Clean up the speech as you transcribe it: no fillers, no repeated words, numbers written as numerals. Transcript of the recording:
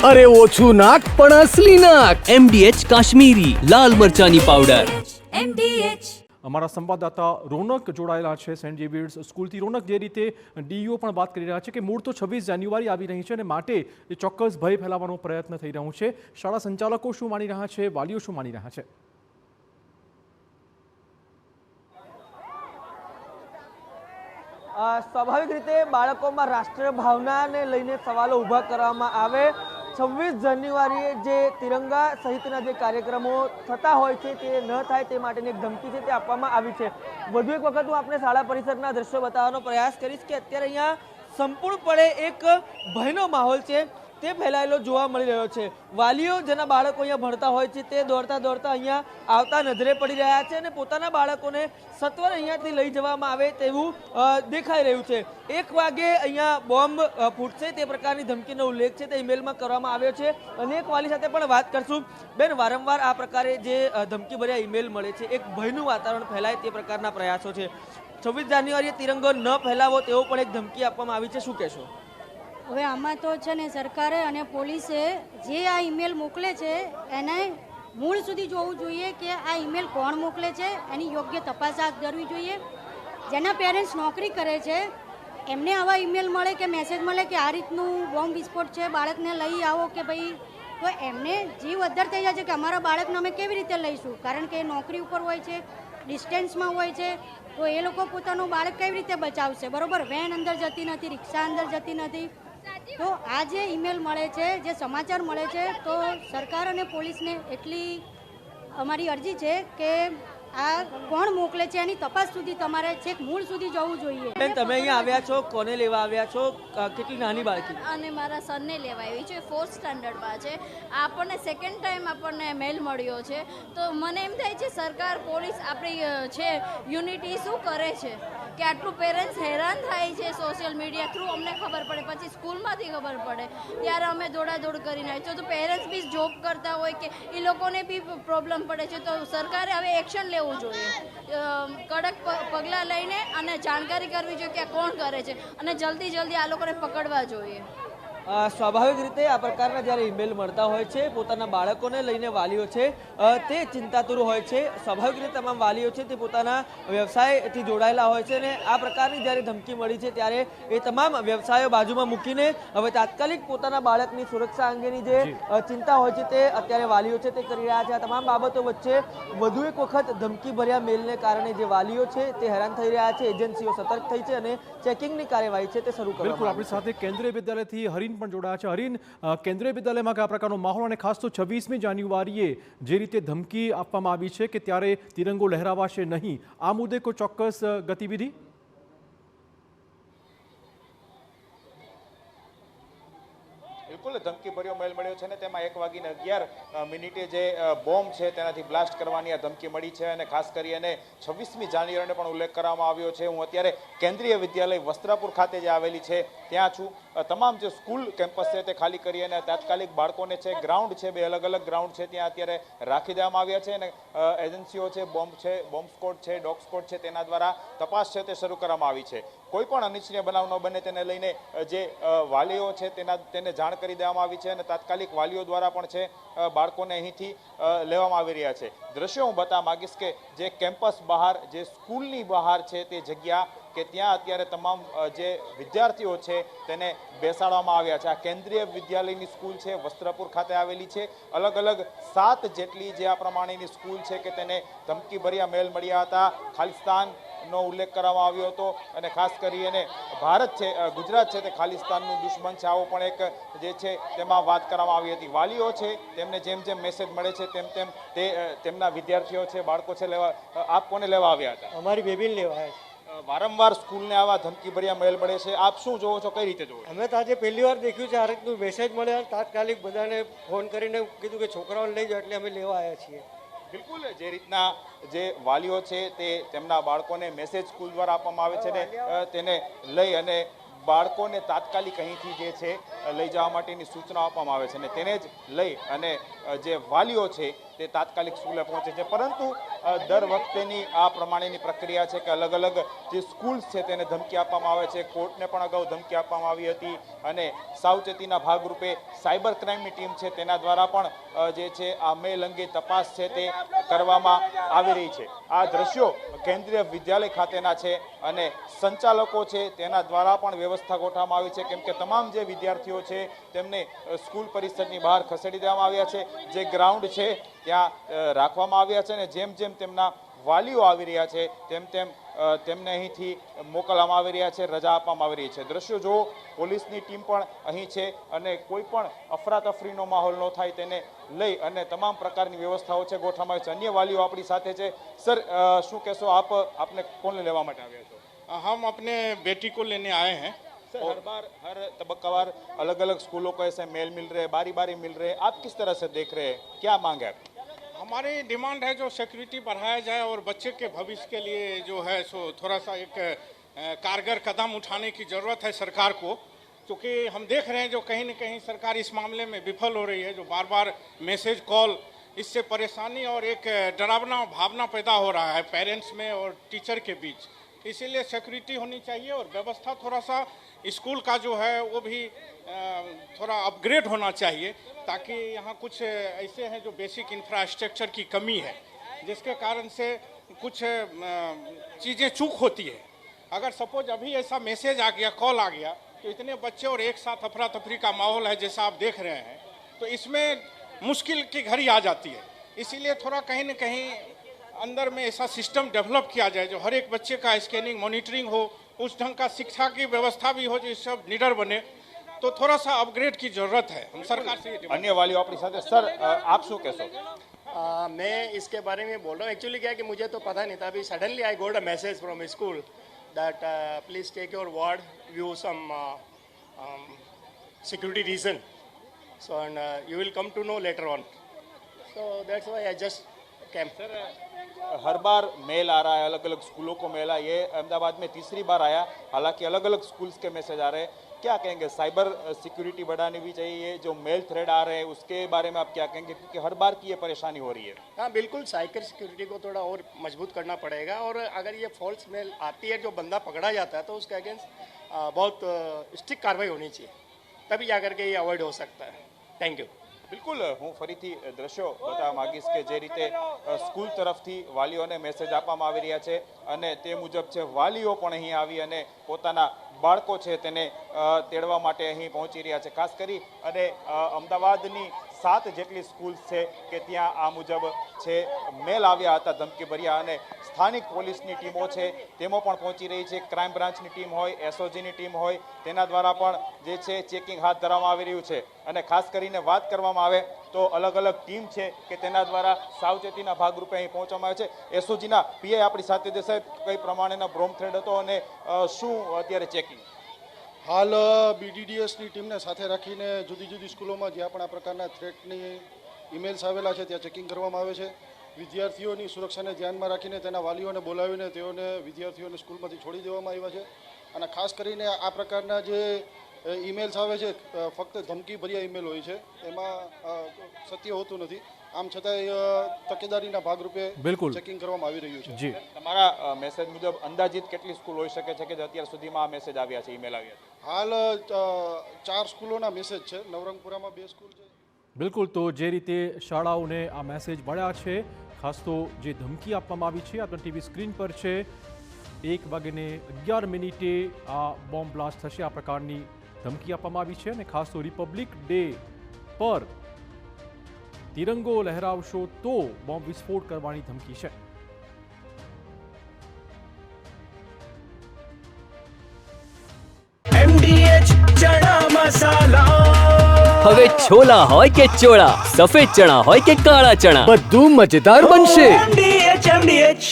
અરે ઓછું નાક પણ અસલી નાક. MDH કાશ્મીરી લાલ મરચાની પાવડર. MDH. અમારા સંવાદદાતા રોનક જોડાયેલા છે સેન્ટ ઝેવિયર્સ સ્કૂલથી. રોનક, જે રીતે ડીઈઓ પણ વાત કરી રહ્યા છે કે મૂળ તો 26 જાન્યુઆરી આવી રહી છે અને માટે એ ચોક્કસ ભય ફેલાવવાનો પ્રયત્ન થઈ રહ્યો છે, શાળા સંચાલકો શું માની રહ્યા છે, વાલીઓ શું માની રહ્યા છે? સ્વાભાવિક રીતે બાળકોમાં રાષ્ટ્રીય ભાવનાને લઈને સવાલો ઊભા કરવામાં આવે. 26 જાન્યુઆરીએ જે તિરંગા સહિતના જે કાર્યક્રમો થતા હોય છે તે ન થાય તે માટેની એક ધમકી છે તે આપવામાં આવી છે. વધુ એક વખત હું આપણે શાળા પરિસરના દ્રશ્યો બતાવવાનો પ્રયાસ કરીશ કે અત્યારે અહીંયા સંપૂર્ણપણે એક ભયનો માહોલ છે તે ફેલાયેલો જોવા મળી રહ્યો છે. વાલીઓ જેના બાળકો અહીંયા ભણતા હોય છે તે દોડતા દોડતા અહીંયા આવતા નજરે પડી રહ્યા છે અને પોતાના બાળકોને સત્વર અહીંયાથી લઈ જવામાં આવે તેવું દેખાઈ રહ્યું છે. 1 વાગે અહીંયા બોમ્બ ફૂટશે તે પ્રકારની ધમકીનો ઉલ્લેખ છે તે ઈમેલમાં કરવામાં આવ્યો છે. અને એક વાલી સાથે પણ વાત કરશું. બેન, વારંવાર આ પ્રકારે જે ધમકીભર્યા ઈમેલ મળે છે, એક ભયનું વાતાવરણ ફેલાય તે પ્રકારના પ્રયાસો છે. 26 જાન્યુઆરીએ તિરંગો ન ફેલાવો તેવો પણ એક ધમકી આપવામાં આવી છે, શું કહેશો? હવે આમાં તો છે ને સરકારે અને પોલીસે જે આ ઈમેલ મોકલે છે એને મૂળ સુધી જોવું જોઈએ કે આ ઈમેલ કોણ મોકલે છે, એની યોગ્ય તપાસ હાથ ધરવી જોઈએ. જેના પેરેન્ટ્સ નોકરી કરે છે એમને આવા ઈમેલ મળે કે મેસેજ મળે કે આ રીતનું બોમ્બ વિસ્ફોટ છે, બાળકને લઈ આવો કે ભાઈ, તો એમને જીવ અદ્ધર થઈ જાય છે કે અમારા બાળકને અમે કેવી રીતે લઈશું, કારણ કે એ નોકરી ઉપર હોય છે, ડિસ્ટન્સમાં હોય છે, તો એ લોકો પોતાનું બાળક કેવી રીતે બચાવશે? બરાબર, વેન અંદર જતી નથી, રિક્ષા અંદર જતી નથી. તો આ જે ઈમેલ મળે છે, જે સમાચાર મળે છે, તો સરકાર અને પોલીસને એટલી અમારી અરજી છે કે આ કોણ મોકલે છે એની તપાસ સુધી તમારે છેક મૂળ સુધી જવું જોઈએ. બેન, તમે અહીંયા આવ્યા છો, કોને લેવા આવ્યા છો? કેટલી નાની બાળકી? અને મારા સનને લેવા આવી છે, 4th સ્ટાન્ડર્ડમાં છે. આપણને સેકન્ડ ટાઈમ આપણને મેલ મળ્યો છે, તો મને એમ થાય છે સરકાર, પોલીસ આપણી છે યુનિટી શું કરે છે કે આટલું પેરેન્ટ્સ હેરાન થાય છે. સોશિયલ મીડિયા થ્રુ અમને ખબર પડે, પછી સ્કૂલમાંથી ખબર પડે, ત્યારે અમે દોડાદોડ કરીને આવી છે. તો પેરેન્ટ્સ બી જોબ કરતા હોય કે એ લોકોને બી પ્રોબ્લેમ પડે છે, તો સરકારે હવે એક્શન લેવું જોઈએ, કડક પગલાં લઈને અને જાણકારી કરવી જોઈએ કે આ કોણ કરે છે અને જલ્દી આ લોકોને પકડવા જોઈએ. સ્વાભાવિક રીતે આ પ્રકારના જ્યારે ઈમેલ મળતા હોય છે પોતાના બાળકોને લઈને વાલીઓ છે તે ચિંતાતુર હોય છે. સ્વાભાવિક રીતે તમામ વાલીઓ છે તે પોતાના વ્યવસાયથી જોડાયેલા હોય છે અને આ પ્રકારની જ્યારે ધમકી મળી છે ત્યારે એ તમામ વ્યવસાયો બાજુમાં મૂકીને હવે તાત્કાલિક પોતાના બાળકની સુરક્ષા અંગેની જે ચિંતા હોય છે તે અત્યારે વાલીઓ છે તે કરી રહ્યા છે. આ તમામ બાબતો વચ્ચે વધુ એક વખત ધમકીભર્યા મેલને કારણે જે વાલીઓ છે તે હેરાન થઈ રહ્યા છે. એજન્સીઓ સતર્ક થઈ છે અને ચેકિંગની કાર્યવાહી છે તે શરૂ કરવામાં બિલકુલ, આપણી સાથે કેન્દ્રીય વિદ્યાલયથી હરીન પણ જોડાયા છે. હરીન, કેન્દ્રીય વિદ્યાલયમાં કયા પ્રકારનો માહોલ, અને ખાસ તો 26મી જાન્યુઆરીએ જે રીતે ધમકી આપવામાં આવી છે કે ત્યારે તિરંગો લહેરાવાશે નહીં, આ મુદ્દે કોઈ ચોક્કસ ગતિવિધિ? બિલકુલ, ધમકીભર્યો મેલ મળ્યો છે ને તેમાં 1:11 જે બોમ્બ છે તેનાથી બ્લાસ્ટ કરવાની આ ધમકી મળી છે અને ખાસ કરીને 26મી જાન્યુઆરીનો પણ ઉલ્લેખ કરવામાં આવ્યો છે. હું અત્યારે કેન્દ્રીય વિદ્યાલય વસ્ત્રાપુર ખાતે જે આવેલી છે ત્યાં છું. તમામ જે સ્કૂલ કેમ્પસ છે તે ખાલી કરી અને તાત્કાલિક બાળકોને છે ગ્રાઉન્ડ છે, 2 અલગ અલગ ગ્રાઉન્ડ છે ત્યાં અત્યારે રાખી દેવામાં આવ્યા છે અને એજન્સીઓ છે, બોમ્બ સ્કોડ છે, ડોગ સ્કોડ છે, તેના દ્વારા તપાસ છે તે શરૂ કરવામાં આવી છે. કોઈ પણ અનિચ્છનીય બનાવ ન બને તેને લઈને જે વાલીઓ છે તેને જાણ કરી દેવામાં આવી છે અને તાત્કાલિક વાલીઓ દ્વારા પણ છે બાળકોને અહીંથી લેવામાં આવી રહ્યા છે. દ્રશ્યો હું બતાવવા માંગીશ કે જે કેમ્પસ બહાર, જે સ્કૂલની બહાર છે તે જગ્યા કે ત્યાં અત્યારે તમામ જે વિદ્યાર્થીઓ છે તેને બેસાડવામાં આવ્યા છે. આ કેન્દ્રીય વિદ્યાલયની સ્કૂલ છે, વસ્ત્રાપુર ખાતે આવેલી છે. અલગ અલગ 7 જેટલી જે આ પ્રમાણેની સ્કૂલ છે કે તેને ધમકીભર્યા મેલ મળ્યા હતા. ખાલિસ્તાનનો ઉલ્લેખ કરવામાં આવ્યો હતો અને ખાસ કરીને ભારત છે, ગુજરાત છે તે ખાલિસ્તાનનું દુશ્મન છે, આવો પણ એક જે છે તેમાં વાત કરવામાં આવી હતી. વાલીઓ છે તેમને જેમ મેસેજ મળે છે તેમ તેમના વિદ્યાર્થીઓ છે, બાળકો છે આપ કોને લેવા આવ્યા હતા? અમારી બેબીને લેવા આવ્યા છે. વારંવાર સ્કૂલને આવા ધમકીભર્યા મેલ મળે છે, આપ શું જોવો છો, કઈ રીતે જોવો છો? અમે તો આજે પહેલી વાર દેખ્યું છે આ રીતનું મેસેજ મળ્યા, તાત્કાલિક બધાને ફોન કરીને કીધું કે છોકરાઓને લઈ જાઓ, એટલે અમે લેવા આવ્યા છીએ. બિલકુલ, જે રીતના જે વાલીઓ છે તે તેમના બાળકોને મેસેજ સ્કૂલ દ્વારા આપવામાં આવે છે ને તેને લઈ અને બાળકોને તાત્કાલિક અહીંથી જે છે લઈ જવા માટેની સૂચના આપવામાં આવે છે અને તેને જ લઈ અને જે વાલીઓ છે તે તાત્કાલિક સ્કૂલે પહોંચે છે. પરંતુ દર વખતેની આ પ્રમાણેની પ્રક્રિયા છે કે અલગ અલગ જે સ્કૂલ્સ છે તેને ધમકી આપવામાં આવે છે. કોર્ટને પણ અગાઉ ધમકી આપવામાં આવી હતી અને સાવચેતીના ભાગરૂપે સાયબર ક્રાઇમની ટીમ છે તેના દ્વારા પણ જે છે આ મેલ અંગે તપાસ છે તે કરવામાં આવી રહી છે. આ દ્રશ્યો કેન્દ્રીય વિદ્યાલય ખાતેના છે અને સંચાલકો છે તેના દ્વારા પણ વ્યવસ્થા ગોઠવવામાં આવી છે, કેમ કે તમામ જે વિદ્યાર્થીઓ છે તેમને સ્કૂલ પરિસરની બહાર ખસેડી દેવામાં આવ્યા છે. જે ગ્રાઉન્ડ છે ત્યાં રાખવામાં આવ્યા છે અને જેમ જેમ તેમના વાલીઓ આવી રહ્યા છે તેમ તેમ તેમને અહીંથી મોકલવામાં આવી રહ્યા છે, રજા આપવામાં આવી રહી છે. દ્રશ્યો જો પોલીસની ટીમ પણ અહીં છે અને કોઈ પણ અફરાતફરીનો માહોલ ન થાય તેને લઈ અને તમામ પ્રકારની વ્યવસ્થાઓ છે ગોઠવવામાં આવી છે. અન્ય વાલીઓ આપણી સાથે છે. સર, શું કહેશો આપ? આપને કોને લેવા માટે આવ્યા છો? हम अपने बेटी को लेने आए हैं. सर, हर बार हर तबक्कावार अलग अलग स्कूलों को ऐसे मेल मिल रहे, बारी बारी मिल रहे, आप किस तरह से देख रहे हैं? क्या मांग है आपकी? हमारी डिमांड है जो सिक्योरिटी बढ़ाया जाए और बच्चे के भविष्य के लिए जो है सो थोड़ा सा एक कारगर कदम उठाने की ज़रूरत है सरकार को, क्योंकि हम देख रहे हैं जो कहीं न कहीं सरकार इस मामले में विफल हो रही है. जो बार बार मैसेज कॉल, इससे परेशानी और एक डरावना भावना पैदा हो रहा है पेरेंट्स में और टीचर के बीच. इसीलिए सिक्योरिटी होनी चाहिए और व्यवस्था थोड़ा सा स्कूल का जो है वो भी थोड़ा अपग्रेड होना चाहिए, ताकि यहाँ कुछ ऐसे हैं जो बेसिक इंफ्रास्ट्रक्चर की कमी है, जिसके कारण से कुछ चीज़ें चूक होती है. अगर सपोज अभी ऐसा मैसेज आ गया, कॉल आ गया, तो इतने बच्चे और एक साथ अफरा तफरी का माहौल है जैसा आप देख रहे हैं, तो इसमें मुश्किल की घड़ी आ जाती है. इसीलिए थोड़ा कहीं न कहीं अंदर में ऐसा सिस्टम डेवलप किया जाए जो हर एक बच्चे का स्कैनिंग, मॉनिटरिंग हो, उस ढंग का शिक्षा की व्यवस्था भी हो, जो सब निडर बने. तो थोड़ा सा अपग्रेड की जरूरत है. हम सरकार से अन्य वालियों अपनी साथ. सर, आप શું કહેશો? मैं इसके बारे में बोल रहा हूँ. एक्चुअली क्या है कि मुझे तो पता नहीं था. अभी suddenly I got a message from school that please take your ward view some security reason, so and you will come to know later on. So that's why I just came. Sir, हर बार mail आ रहा है, अलग अलग स्कूलों को mail आया. ये अहमदाबाद में तीसरी बार आया. हालांकि अलग अलग स्कूल्स के मैसेज आ रहे हैं. क्या कहेंगे? साइबर सिक्योरिटी बढ़ानी भी चाहिए. जो मेल थ्रेड आ रहे हैं उसके बारे में आप क्या कहेंगे? क्योंकि हर बार की ये परेशानी हो रही है. हाँ बिल्कुल, साइबर सिक्योरिटी को थोड़ा और मजबूत करना पड़ेगा. और अगर ये फॉल्स मेल आती है, जो बंदा पकड़ा जाता है, तो उसके अगेंस्ट बहुत स्ट्रिक्ट कार्रवाई होनी चाहिए, तभी जाकर के ये अवॉइड हो सकता है. Thank you. બિલકુલ, હું ફરીથી દ્રશ્યો બતાવવા માંગીશ કે જે રીતે સ્કૂલ તરફથી વાલીઓને મેસેજ આપવામાં આવી રહ્યા છે અને તે મુજબ છે વાલીઓ પણ અહીં આવી અને પોતાના બાળકો છે તેને તેડવા માટે અહીં પહોંચી રહ્યા છે. ખાસ કરી અને અમદાવાદની 7 જેટલી સ્કૂલ્સ છે કે ત્યાં આ મુજબ છે મેલ આવ્યા હતા ધમકીભર્યા અને સ્થાનિક પોલીસની ટીમો છે તેમાં પણ પહોંચી રહી છે. ક્રાઇમ બ્રાન્ચની ટીમ હોય, એસઓજીની ટીમ હોય, તેના દ્વારા પણ જે છે ચેકિંગ હાથ ધરવામાં આવી રહ્યું છે. અને ખાસ કરીને વાત કરવામાં આવે તો અલગ અલગ ટીમ છે કે તેના દ્વારા સાવચેતીના ભાગરૂપે અહીં પહોંચવામાં આવે છે. એસઓજીના પીઆઈ આપણી સાથે છે. સાહેબ, કઈ પ્રમાણેનો બ્રોમ થ્રેડ હતો અને શું અત્યારે ચેકિંગ? હાલ બીડીડીએસની ટીમને સાથે રાખીને જુદી જુદી સ્કૂલોમાં જ્યાં પણ આ પ્રકારના થ્રેટની ઈમેલ્સ આવેલા છે ત્યાં ચેકિંગ કરવામાં આવે છે. વિદ્યાર્થીઓની સુરક્ષાને ધ્યાનમાં રાખીને તેના વાલીઓને બોલાવીને તેઓને વિદ્યાર્થીઓને સ્કૂલમાંથી છોડી દેવામાં આવ્યા છે. અને ખાસ કરીને આ પ્રકારના જે ઈમેલ્સ આવે છે ફક્ત ધમકીભર્યા ઈમેલ હોય છે, એમાં સત્ય હોતું નથી. આમ છતાંય તકેદારીના ભાગરૂપે બિલકુલ ચેકિંગ કરવામાં આવી રહ્યું છે. જી, તમારા મેસેજ મુજબ અંદાજિત કેટલી સ્કૂલ હોઈ શકે છે કે અત્યાર સુધીમાં આ મેસેજ આવ્યા છે, ઈમેલ આવ્યા છે? હાલ 4 સ્કૂલોના મેસેજ છે. નવરંગપુરામાં 2 સ્કૂલ છે. બિલકુલ. તો જે રીતે શાળાઓને આ મેસેજ મળ્યા છે, ખાસ તો જે ધમકી આપવામાં આવી છે, આપણા ટીવી સ્ક્રીન પર છે, 1:11 આ બોમ્બ બ્લાસ્ટ થશે, આ પ્રકારની ધમકી આપવામાં આવી છે. અને ખાસ તો રિપબ્લિક ડે પર તિરંગો લહેરાવશો તો બોમ્બ વિસ્ફોટ કરવાની ધમકી છે. MDH ચણા મસાલા. હવે છોલા હોય કે ચોળા, સફેદ ચણા હોય કે કાળા ચણા, બધું મજેદાર બનશે. MDH